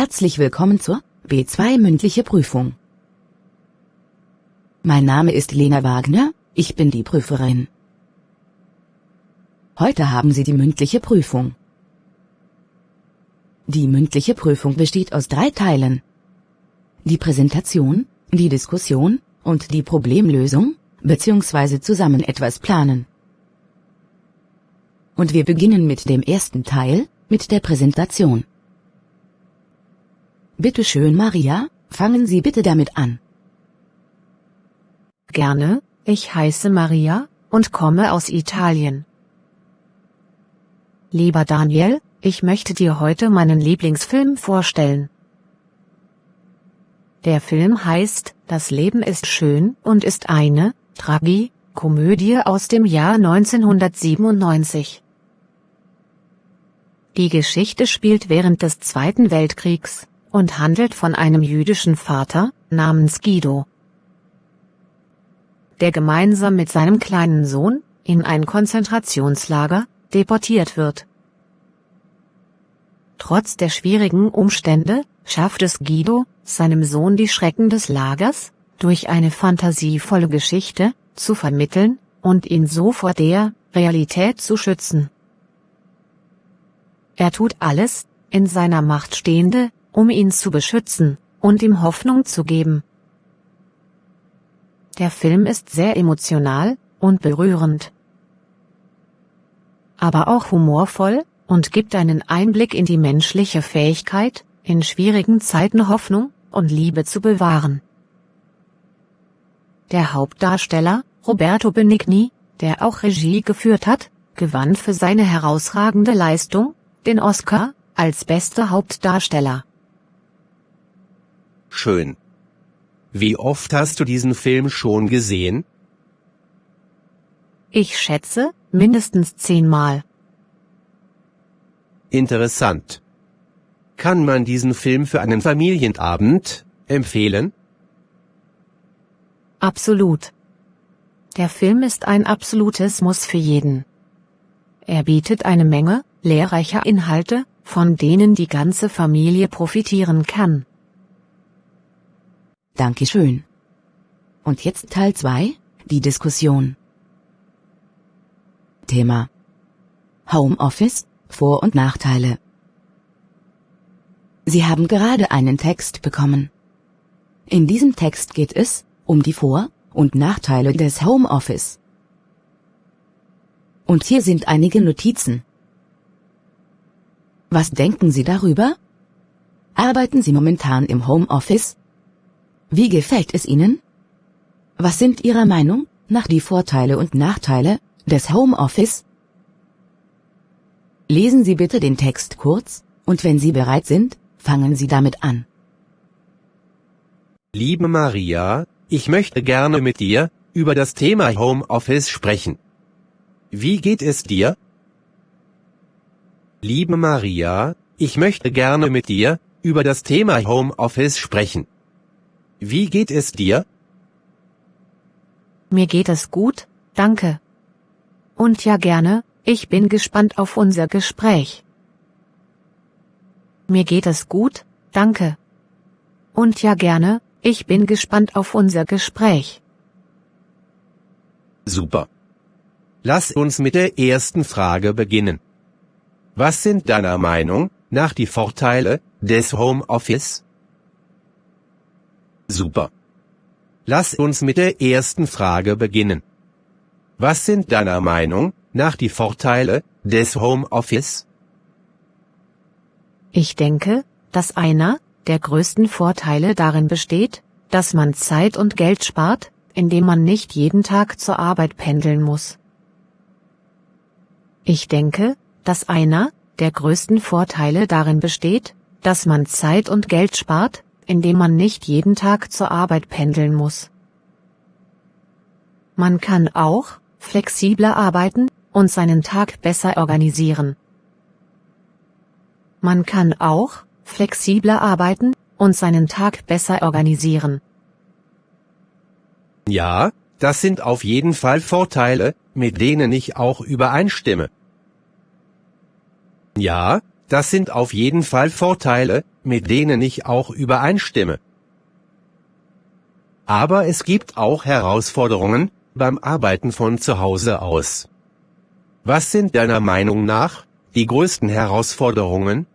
Herzlich willkommen zur B2 mündliche Prüfung. Mein Name ist Lena Wagner, ich bin die Prüferin. Heute haben Sie die mündliche Prüfung. Die mündliche Prüfung besteht aus 3 Teilen. Die Präsentation, die Diskussion und die Problemlösung, bzw. zusammen etwas planen. Und wir beginnen mit dem ersten Teil, mit der Präsentation. Bitte schön, Maria, fangen Sie bitte damit an. Gerne, ich heiße Maria und komme aus Italien. Lieber Daniel, ich möchte dir heute meinen Lieblingsfilm vorstellen. Der Film heißt Das Leben ist schön und ist eine Tragikomödie aus dem Jahr 1997. Die Geschichte spielt während des Zweiten Weltkriegs und handelt von einem jüdischen Vater namens Guido, der gemeinsam mit seinem kleinen Sohn in ein Konzentrationslager deportiert wird. Trotz der schwierigen Umstände schafft es Guido, seinem Sohn die Schrecken des Lagers durch eine fantasievolle Geschichte zu vermitteln und ihn so vor der Realität zu schützen. Er tut alles in seiner Macht Stehende, um ihn zu beschützen und ihm Hoffnung zu geben. Der Film ist sehr emotional und berührend, aber auch humorvoll und gibt einen Einblick in die menschliche Fähigkeit, in schwierigen Zeiten Hoffnung und Liebe zu bewahren. Der Hauptdarsteller, Roberto Benigni, der auch Regie geführt hat, gewann für seine herausragende Leistung den Oscar als bester Hauptdarsteller. Schön. Wie oft hast du diesen Film schon gesehen? Ich schätze, mindestens 10 Mal. Interessant. Kann man diesen Film für einen Familienabend empfehlen? Absolut. Der Film ist ein absolutes Muss für jeden. Er bietet eine Menge lehrreicher Inhalte, von denen die ganze Familie profitieren kann. Dankeschön. Und jetzt Teil 2, die Diskussion. Thema: Homeoffice, Vor- und Nachteile. Sie haben gerade einen Text bekommen. In diesem Text geht es um die Vor- und Nachteile des Homeoffice. Und hier sind einige Notizen. Was denken Sie darüber? Arbeiten Sie momentan im Homeoffice? Wie gefällt es Ihnen? Was sind Ihrer Meinung nach die Vorteile und Nachteile des Homeoffice? Lesen Sie bitte den Text kurz, und wenn Sie bereit sind, fangen Sie damit an. Liebe Maria, ich möchte gerne mit dir über das Thema Homeoffice sprechen. Wie geht es dir? Liebe Maria, ich möchte gerne mit dir über das Thema Homeoffice sprechen. Wie geht es dir? Mir geht es gut, danke. Und ja gerne, ich bin gespannt auf unser Gespräch. Mir geht es gut, danke. Und ja gerne, ich bin gespannt auf unser Gespräch. Super. Lass uns mit der ersten Frage beginnen. Was sind deiner Meinung nach die Vorteile des Homeoffice? Super. Lass uns mit der ersten Frage beginnen. Was sind deiner Meinung nach die Vorteile des Homeoffice? Ich denke, dass einer der größten Vorteile darin besteht, dass man Zeit und Geld spart, indem man nicht jeden Tag zur Arbeit pendeln muss. Ich denke, dass einer der größten Vorteile darin besteht, dass man Zeit und Geld spart, indem man nicht jeden Tag zur Arbeit pendeln muss. Man kann auch flexibler arbeiten und seinen Tag besser organisieren. Man kann auch flexibler arbeiten und seinen Tag besser organisieren. Ja, das sind auf jeden Fall Vorteile, mit denen ich auch übereinstimme. Ja, das sind auf jeden Fall Vorteile, mit denen ich auch übereinstimme. Aber es gibt auch Herausforderungen beim Arbeiten von zu Hause aus. Was sind deiner Meinung nach die größten Herausforderungen?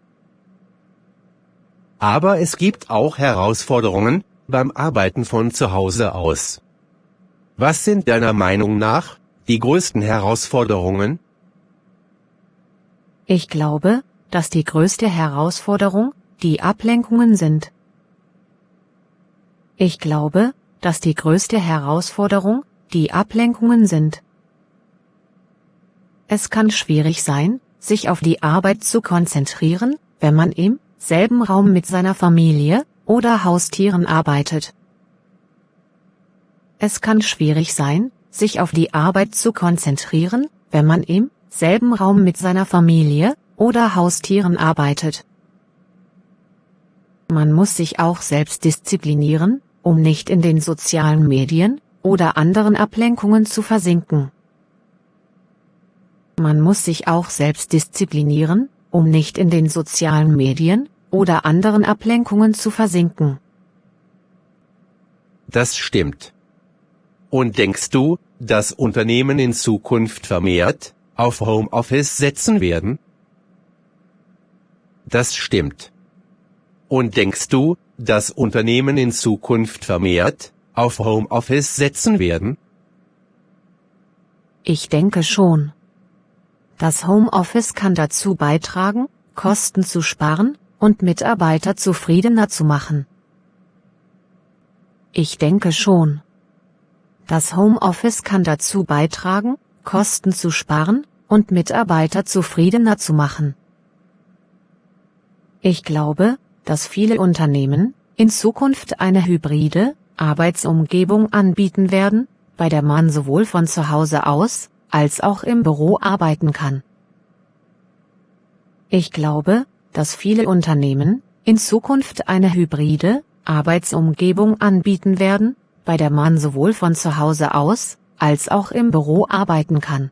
Aber es gibt auch Herausforderungen beim Arbeiten von zu Hause aus. Was sind deiner Meinung nach die größten Herausforderungen? Ich glaube, dass die größte Herausforderung die Ablenkungen sind. Ich glaube, dass die größte Herausforderung die Ablenkungen sind. Es kann schwierig sein, sich auf die Arbeit zu konzentrieren, wenn man im selben Raum mit seiner Familie oder Haustieren arbeitet. Es kann schwierig sein, sich auf die Arbeit zu konzentrieren, wenn man im selben Raum mit seiner Familie oder Haustieren arbeitet. Man muss sich auch selbst disziplinieren, um nicht in den sozialen Medien oder anderen Ablenkungen zu versinken. Man muss sich auch selbst disziplinieren, um nicht in den sozialen Medien oder anderen Ablenkungen zu versinken. Das stimmt. Und denkst du, dass Unternehmen in Zukunft vermehrt auf Homeoffice setzen werden? Das stimmt. Und denkst du, dass Unternehmen in Zukunft vermehrt auf Homeoffice setzen werden? Ich denke schon. Das Homeoffice kann dazu beitragen, Kosten zu sparen und Mitarbeiter zufriedener zu machen. Ich denke schon. Das Homeoffice kann dazu beitragen, Kosten zu sparen und Mitarbeiter zufriedener zu machen. Ich glaube, dass viele Unternehmen in Zukunft eine hybride Arbeitsumgebung anbieten werden, bei der man sowohl von zu Hause aus als auch im Büro arbeiten kann. Ich glaube, dass viele Unternehmen in Zukunft eine hybride Arbeitsumgebung anbieten werden, bei der man sowohl von zu Hause aus als auch im Büro arbeiten kann.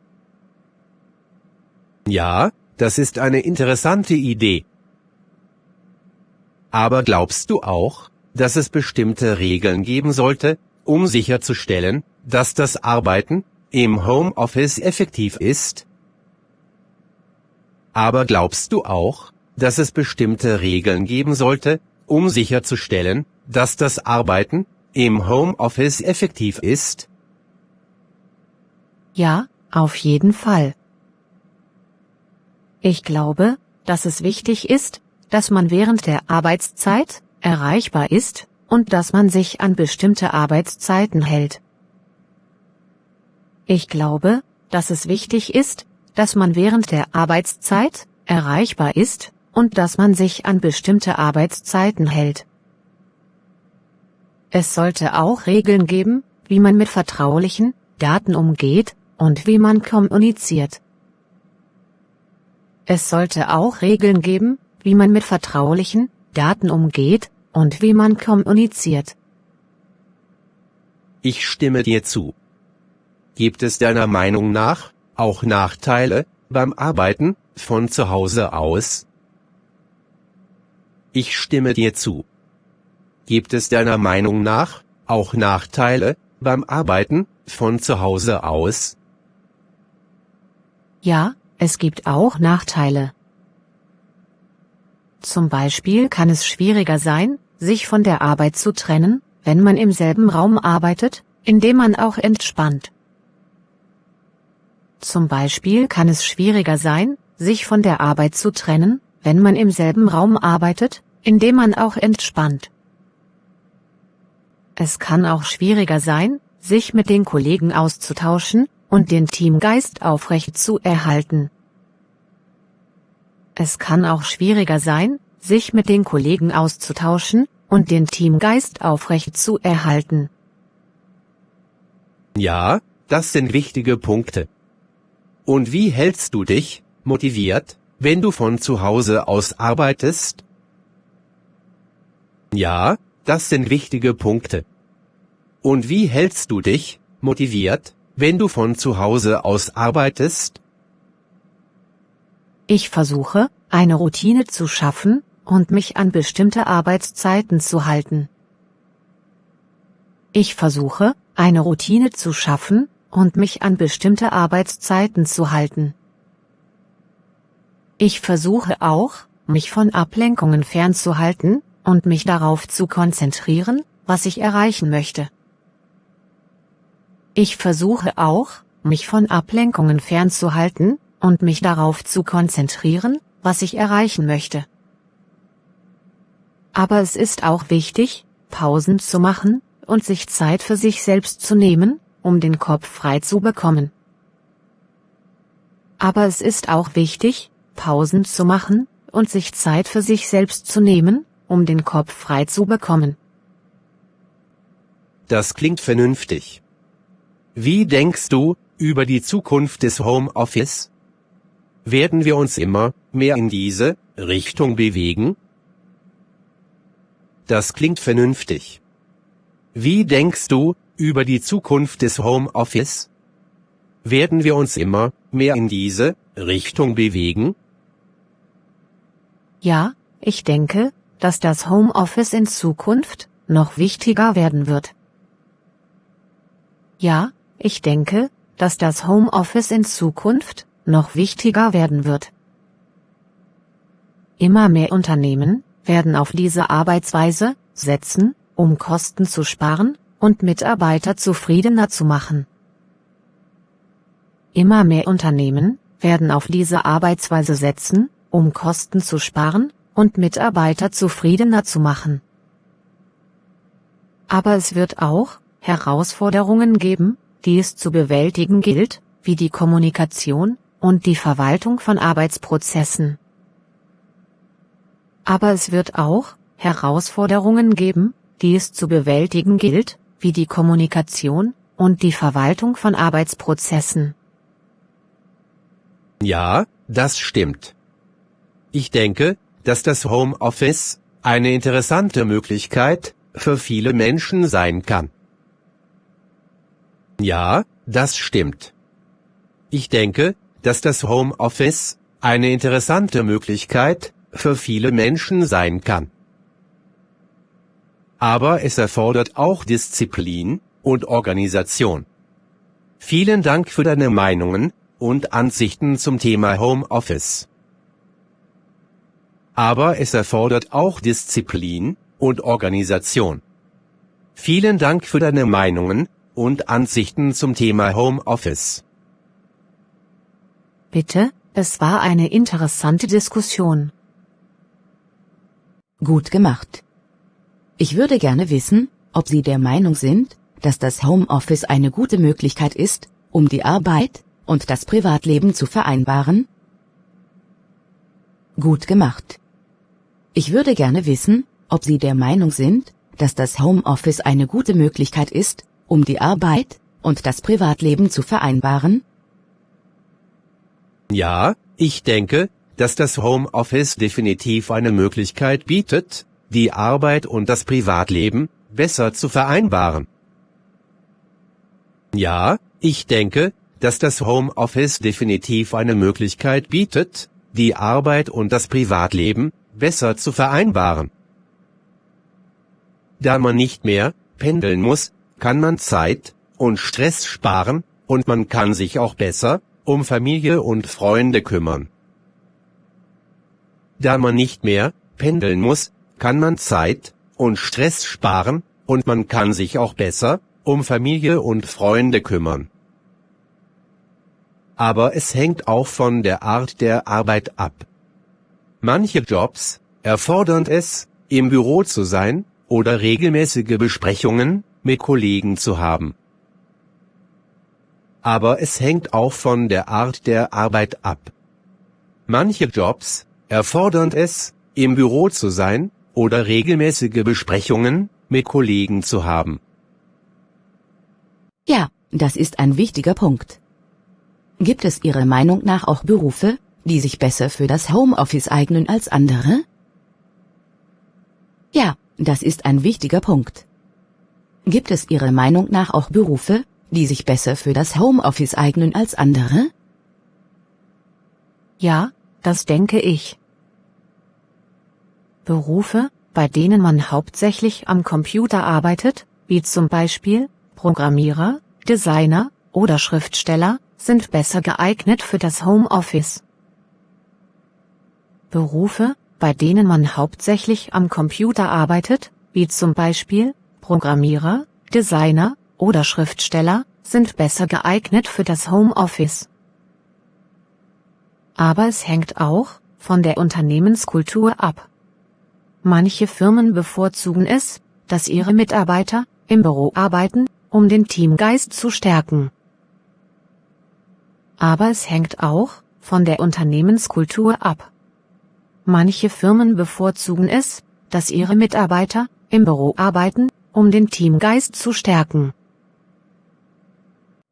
Ja, das ist eine interessante Idee. Aber glaubst du auch, dass es bestimmte Regeln geben sollte, um sicherzustellen, dass das Arbeiten im Homeoffice effektiv ist? Aber glaubst du auch, dass es bestimmte Regeln geben sollte, um sicherzustellen, dass das Arbeiten im Homeoffice effektiv ist? Ja, auf jeden Fall. Ich glaube, dass es wichtig ist, dass man während der Arbeitszeit erreichbar ist und dass man sich an bestimmte Arbeitszeiten hält. Ich glaube, dass es wichtig ist, dass man während der Arbeitszeit erreichbar ist und dass man sich an bestimmte Arbeitszeiten hält. Es sollte auch Regeln geben, wie man mit vertraulichen Daten umgeht und wie man kommuniziert. Es sollte auch Regeln geben, wie man mit vertraulichen Daten umgeht und wie man kommuniziert. Ich stimme dir zu. Gibt es deiner Meinung nach auch Nachteile beim Arbeiten von zu Hause aus? Ich stimme dir zu. Gibt es deiner Meinung nach auch Nachteile beim Arbeiten von zu Hause aus? Ja, es gibt auch Nachteile. Zum Beispiel kann es schwieriger sein, sich von der Arbeit zu trennen, wenn man im selben Raum arbeitet, in dem man auch entspannt. Zum Beispiel kann es schwieriger sein, sich von der Arbeit zu trennen, wenn man im selben Raum arbeitet, in dem man auch entspannt. Es kann auch schwieriger sein, sich mit den Kollegen auszutauschen und den Teamgeist aufrecht zu erhalten. Es kann auch schwieriger sein, sich mit den Kollegen auszutauschen und den Teamgeist aufrecht zu erhalten. Ja, das sind wichtige Punkte. Und wie hältst du dich motiviert, wenn du von zu Hause aus arbeitest? Ja, das sind wichtige Punkte. Und wie hältst du dich motiviert, wenn du von zu Hause aus arbeitest? Ich versuche, eine Routine zu schaffen, und mich an bestimmte Arbeitszeiten zu halten. Ich versuche, eine Routine zu schaffen und mich an bestimmte Arbeitszeiten zu halten. Ich versuche auch, mich von Ablenkungen fernzuhalten und mich darauf zu konzentrieren, was ich erreichen möchte. Ich versuche auch, mich von Ablenkungen fernzuhalten und mich darauf zu konzentrieren, was ich erreichen möchte. Aber es ist auch wichtig, Pausen zu machen und sich Zeit für sich selbst zu nehmen, um den Kopf frei zu bekommen. Aber es ist auch wichtig, Pausen zu machen und sich Zeit für sich selbst zu nehmen, um den Kopf frei zu bekommen. Das klingt vernünftig. Wie denkst du über die Zukunft des Homeoffice? Werden wir uns immer mehr in diese Richtung bewegen? Das klingt vernünftig. Wie denkst du über die Zukunft des Homeoffice? Werden wir uns immer mehr in diese Richtung bewegen? Ja, ich denke, dass das Homeoffice in Zukunft noch wichtiger werden wird. Ja, ich denke, dass das Homeoffice in Zukunft noch wichtiger werden wird. Immer mehr Unternehmen werden auf diese Arbeitsweise setzen, um Kosten zu sparen und Mitarbeiter zufriedener zu machen. Immer mehr Unternehmen werden auf diese Arbeitsweise setzen, um Kosten zu sparen und Mitarbeiter zufriedener zu machen. Aber es wird auch Herausforderungen geben, die es zu bewältigen gilt, wie die Kommunikation und die Verwaltung von Arbeitsprozessen. Aber es wird auch Herausforderungen geben, die es zu bewältigen gilt, wie die Kommunikation und die Verwaltung von Arbeitsprozessen. Ja, das stimmt. Ich denke, dass das Homeoffice eine interessante Möglichkeit für viele Menschen sein kann. Ja, das stimmt. Ich denke, dass das Homeoffice eine interessante Möglichkeit für viele Menschen sein kann. Aber es erfordert auch Disziplin und Organisation. Vielen Dank für deine Meinungen und Ansichten zum Thema Homeoffice. Aber es erfordert auch Disziplin und Organisation. Vielen Dank für deine Meinungen und Ansichten zum Thema Homeoffice. Bitte, es war eine interessante Diskussion. Gut gemacht. Ich würde gerne wissen, ob Sie der Meinung sind, dass das Homeoffice eine gute Möglichkeit ist, um die Arbeit und das Privatleben zu vereinbaren? Gut gemacht. Ich würde gerne wissen, ob Sie der Meinung sind, dass das Homeoffice eine gute Möglichkeit ist, um die Arbeit und das Privatleben zu vereinbaren? Ja, ich denke, dass das Homeoffice definitiv eine Möglichkeit bietet, die Arbeit und das Privatleben besser zu vereinbaren. Ja, ich denke, dass das Homeoffice definitiv eine Möglichkeit bietet, die Arbeit und das Privatleben besser zu vereinbaren. Da man nicht mehr pendeln muss, kann man Zeit und Stress sparen und man kann sich auch besser um Familie und Freunde kümmern. Da man nicht mehr pendeln muss, kann man Zeit und Stress sparen und man kann sich auch besser um Familie und Freunde kümmern. Aber es hängt auch von der Art der Arbeit ab. Manche Jobs erfordern es, im Büro zu sein oder regelmäßige Besprechungen mit Kollegen zu haben. Aber es hängt auch von der Art der Arbeit ab. Manche Jobs erfordern es, im Büro zu sein oder regelmäßige Besprechungen mit Kollegen zu haben. Ja, das ist ein wichtiger Punkt. Gibt es Ihrer Meinung nach auch Berufe, die sich besser für das Homeoffice eignen als andere? Ja, das ist ein wichtiger Punkt. Gibt es Ihrer Meinung nach auch Berufe, die sich besser für das Homeoffice eignen als andere? Ja, das denke ich. Berufe, bei denen man hauptsächlich am Computer arbeitet, wie zum Beispiel Programmierer, Designer oder Schriftsteller, sind besser geeignet für das Homeoffice. Berufe, bei denen man hauptsächlich am Computer arbeitet, wie zum Beispiel Programmierer, Designer oder Schriftsteller, sind besser geeignet für das Homeoffice. Aber es hängt auch von der Unternehmenskultur ab. Manche Firmen bevorzugen es, dass ihre Mitarbeiter im Büro arbeiten, um den Teamgeist zu stärken. Aber es hängt auch von der Unternehmenskultur ab. Manche Firmen bevorzugen es, dass ihre Mitarbeiter im Büro arbeiten, um den Teamgeist zu stärken.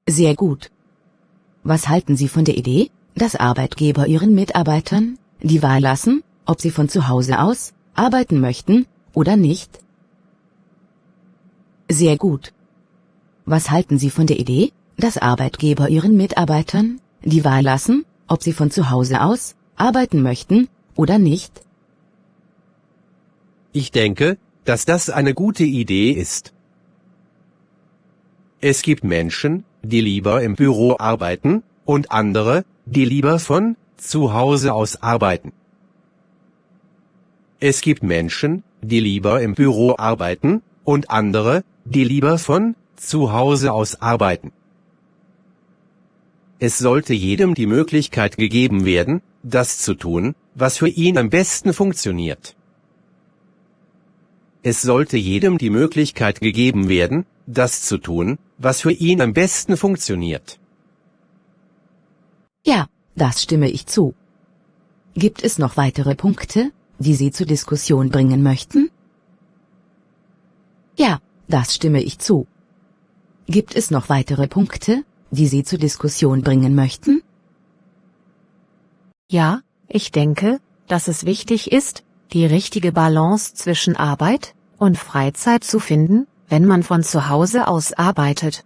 Sehr gut. Was halten Sie von der Idee, dass Arbeitgeber ihren Mitarbeitern die Wahl lassen, ob sie von zu Hause aus arbeiten möchten oder nicht? Sehr gut. Was halten Sie von der Idee, dass Arbeitgeber ihren Mitarbeitern die Wahl lassen, ob sie von zu Hause aus arbeiten möchten oder nicht? Ich denke, dass das eine gute Idee ist. Es gibt Menschen, die lieber im Büro arbeiten, und andere, die lieber von zu Hause aus arbeiten. Es gibt Menschen, die lieber im Büro arbeiten, und andere, die lieber von zu Hause aus arbeiten. Es sollte jedem die Möglichkeit gegeben werden, das zu tun, was für ihn am besten funktioniert. Es sollte jedem die Möglichkeit gegeben werden, das zu tun, was für ihn am besten funktioniert. Ja, das stimme ich zu. Gibt es noch weitere Punkte, die Sie zur Diskussion bringen möchten? Ja, das stimme ich zu. Gibt es noch weitere Punkte, die Sie zur Diskussion bringen möchten? Ja, ich denke, dass es wichtig ist, die richtige Balance zwischen Arbeit und Freizeit zu finden, wenn man von zu Hause aus arbeitet.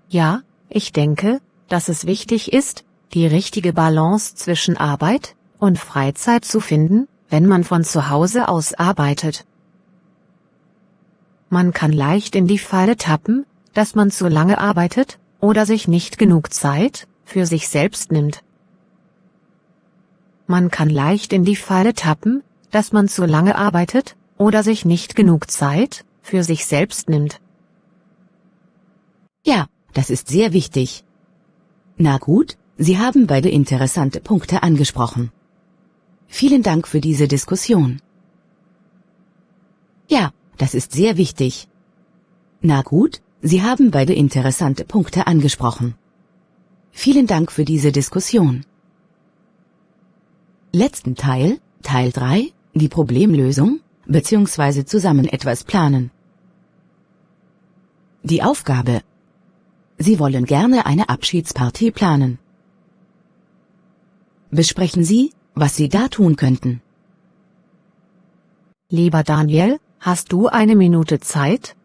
Ja, ich denke, dass es wichtig ist, die richtige Balance zwischen Arbeit und Freizeit zu finden, wenn man von zu Hause aus arbeitet. Man kann leicht in die Falle tappen, dass man zu lange arbeitet oder sich nicht genug Zeit für sich selbst nimmt. Man kann leicht in die Falle tappen, dass man zu lange arbeitet oder sich nicht genug Zeit für sich selbst nimmt. Ja, das ist sehr wichtig. Na gut, Sie haben beide interessante Punkte angesprochen. Vielen Dank für diese Diskussion. Ja, das ist sehr wichtig. Na gut, Sie haben beide interessante Punkte angesprochen. Vielen Dank für diese Diskussion. Letzten Teil, Teil 3, die Problemlösung, bzw. zusammen etwas planen. Die Aufgabe. Sie wollen gerne eine Abschiedsparty planen. Besprechen Sie, was Sie da tun könnten. Lieber Daniel, hast du eine Minute Zeit?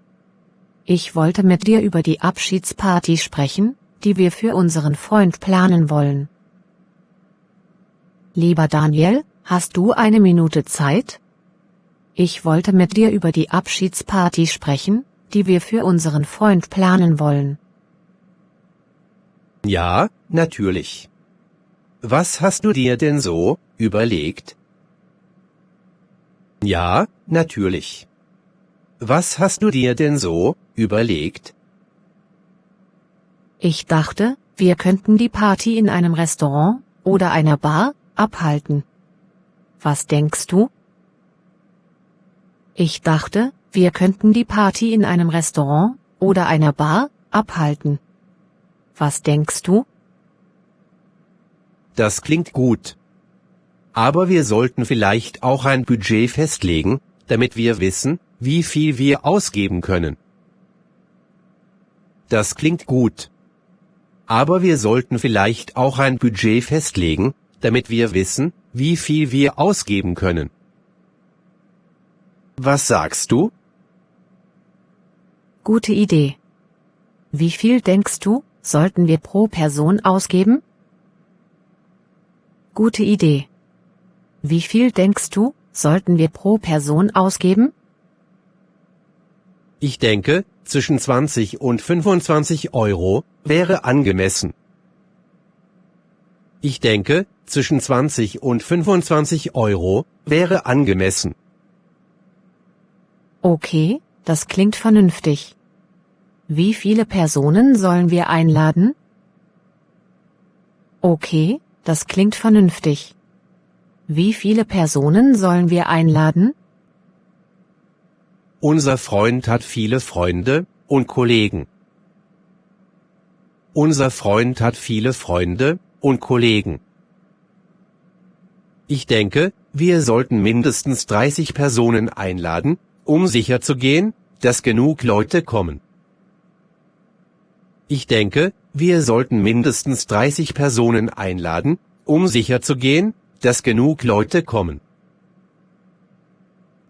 Ich wollte mit dir über die Abschiedsparty sprechen, die wir für unseren Freund planen wollen. Lieber Daniel, hast du eine Minute Zeit? Ich wollte mit dir über die Abschiedsparty sprechen, die wir für unseren Freund planen wollen. Ja, natürlich. Was hast du dir denn so überlegt? Ja, natürlich. Was hast du dir denn so überlegt? Ich dachte, wir könnten die Party in einem Restaurant oder einer Bar abhalten. Was denkst du? Ich dachte, wir könnten die Party in einem Restaurant oder einer Bar abhalten. Was denkst du? Das klingt gut. Aber wir sollten vielleicht auch ein Budget festlegen, damit wir wissen, wie viel wir ausgeben können. Das klingt gut. Aber wir sollten vielleicht auch ein Budget festlegen, damit wir wissen, wie viel wir ausgeben können. Was sagst du? Gute Idee. Wie viel denkst du, sollten wir pro Person ausgeben? Gute Idee. Wie viel denkst du, sollten wir pro Person ausgeben? Ich denke, zwischen 20 und 25 Euro wäre angemessen. Ich denke, zwischen 20 und 25 Euro wäre angemessen. Okay, das klingt vernünftig. Wie viele Personen sollen wir einladen? Okay, das klingt vernünftig. Wie viele Personen sollen wir einladen? Unser Freund hat viele Freunde und Kollegen. Unser Freund hat viele Freunde und Kollegen. Ich denke, wir sollten mindestens 30 Personen einladen, um sicherzugehen, dass genug Leute kommen. Ich denke, wir sollten mindestens 30 Personen einladen, um sicherzugehen, dass genug Leute kommen.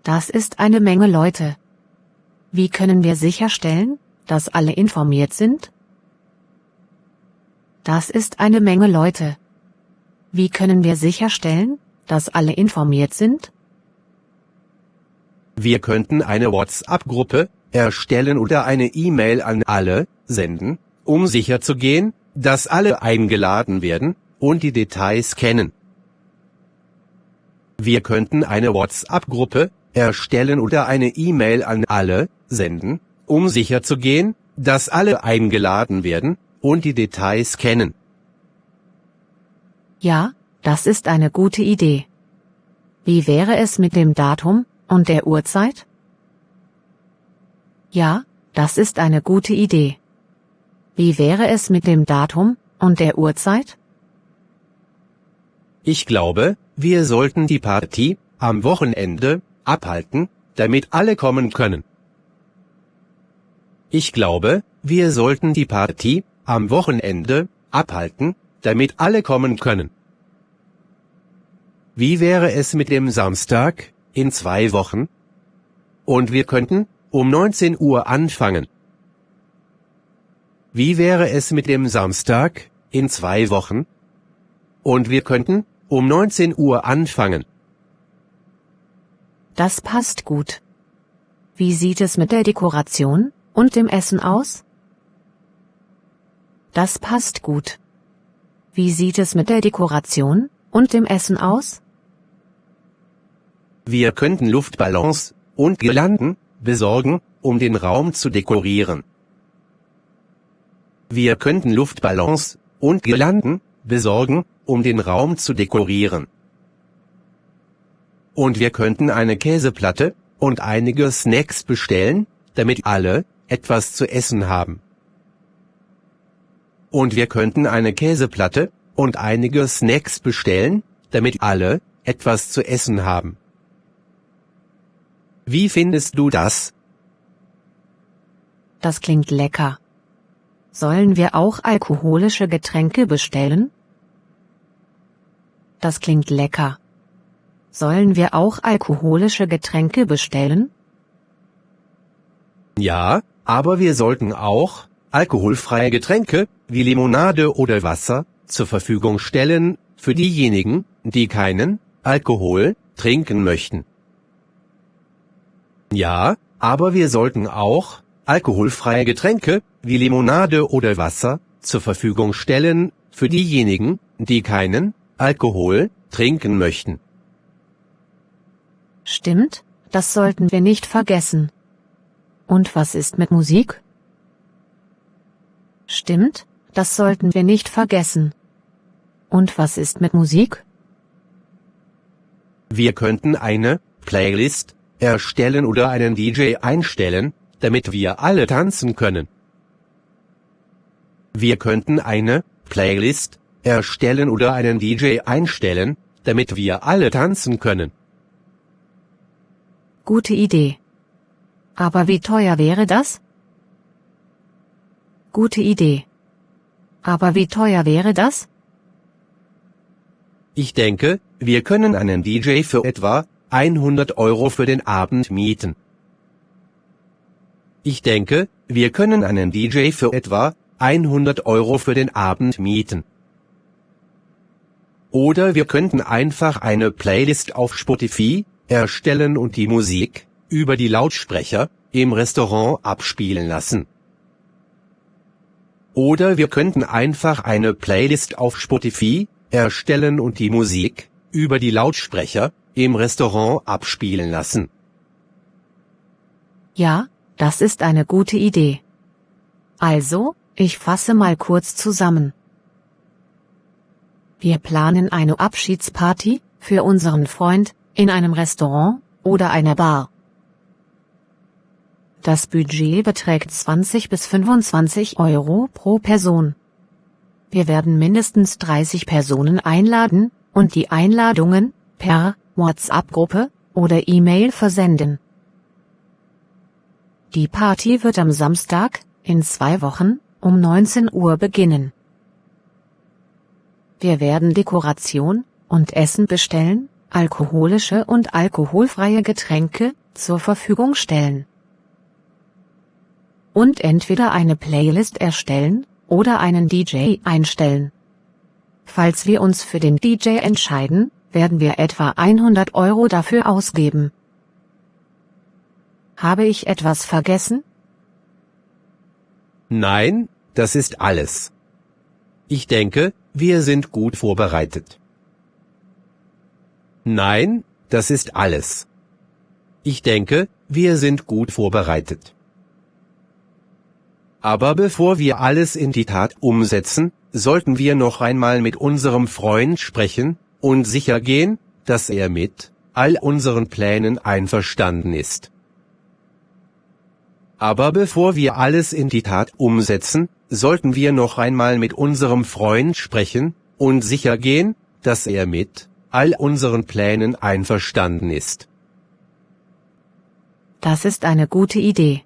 Das ist eine Menge Leute. Wie können wir sicherstellen, dass alle informiert sind? Das ist eine Menge Leute. Wie können wir sicherstellen, dass alle informiert sind? Wir könnten eine WhatsApp-Gruppe erstellen oder eine E-Mail an alle senden, um sicherzugehen, dass alle eingeladen werden und die Details kennen. Wir könnten eine WhatsApp-Gruppe erstellen oder eine E-Mail an alle senden, um sicherzugehen, dass alle eingeladen werden und die Details kennen. Ja, das ist eine gute Idee. Wie wäre es mit dem Datum und der Uhrzeit? Ja, das ist eine gute Idee. Wie wäre es mit dem Datum und der Uhrzeit? Ich glaube, wir sollten die Party am Wochenende abhalten, damit alle kommen können. Ich glaube, wir sollten die Party am Wochenende abhalten, damit alle kommen können. Wie wäre es mit dem Samstag in 2 Wochen? Und wir könnten um 19 Uhr anfangen. Wie wäre es mit dem Samstag in 2 Wochen? Und wir könnten um 19 Uhr anfangen. Das passt gut. Wie sieht es mit der Dekoration und dem Essen aus? Das passt gut. Wie sieht es mit der Dekoration und dem Essen aus? Wir könnten Luftballons und Girlanden besorgen, um den Raum zu dekorieren. Wir könnten Luftballons und Girlanden besorgen, um den Raum zu dekorieren. Und wir könnten eine Käseplatte und einige Snacks bestellen, damit alle etwas zu essen haben. Und wir könnten eine Käseplatte und einige Snacks bestellen, damit alle etwas zu essen haben. Wie findest du das? Das klingt lecker. Sollen wir auch alkoholische Getränke bestellen? Das klingt lecker. Sollen wir auch alkoholische Getränke bestellen? Ja, aber wir sollten auch alkoholfreie Getränke wie Limonade oder Wasser zur Verfügung stellen für diejenigen, die keinen Alkohol trinken möchten. Ja, aber wir sollten auch alkoholfreie Getränke wie Limonade oder Wasser zur Verfügung stellen für diejenigen, die keinen Alkohol trinken möchten. Stimmt, das sollten wir nicht vergessen. Und was ist mit Musik? Stimmt, das sollten wir nicht vergessen. Und was ist mit Musik? Wir könnten eine Playlist erstellen oder einen DJ einstellen, damit wir alle tanzen können. Wir könnten eine Playlist erstellen oder einen DJ einstellen, damit wir alle tanzen können. Gute Idee. Aber wie teuer wäre das? Gute Idee. Aber wie teuer wäre das? Ich denke, wir können einen DJ für etwa 100 Euro für den Abend mieten. Ich denke, wir können einen DJ für etwa 100 Euro für den Abend mieten. Oder wir könnten einfach eine Playlist auf Spotify erstellen und die Musik über die Lautsprecher im Restaurant abspielen lassen. Oder wir könnten einfach eine Playlist auf Spotify erstellen und die Musik über die Lautsprecher im Restaurant abspielen lassen. Ja, das ist eine gute Idee. Also, ich fasse mal kurz zusammen. Wir planen eine Abschiedsparty für unseren Freund in einem Restaurant oder einer Bar. Das Budget beträgt 20 bis 25 Euro pro Person. Wir werden mindestens 30 Personen einladen und die Einladungen per WhatsApp-Gruppe oder E-Mail versenden. Die Party wird am Samstag, in 2 Wochen, um 19 Uhr beginnen. Wir werden Dekoration und Essen bestellen, alkoholische und alkoholfreie Getränke zur Verfügung stellen. Und entweder eine Playlist erstellen oder einen DJ einstellen. Falls wir uns für den DJ entscheiden, werden wir etwa 100 Euro dafür ausgeben. Habe ich etwas vergessen? Nein, das ist alles. Ich denke, wir sind gut vorbereitet. Nein, das ist alles. Ich denke, wir sind gut vorbereitet. Aber bevor wir alles in die Tat umsetzen, sollten wir noch einmal mit unserem Freund sprechen und sicher gehen, dass er mit all unseren Plänen einverstanden ist. Aber bevor wir alles in die Tat umsetzen, sollten wir noch einmal mit unserem Freund sprechen und sicher gehen, dass er mit all unseren Plänen einverstanden ist. Das ist eine gute Idee.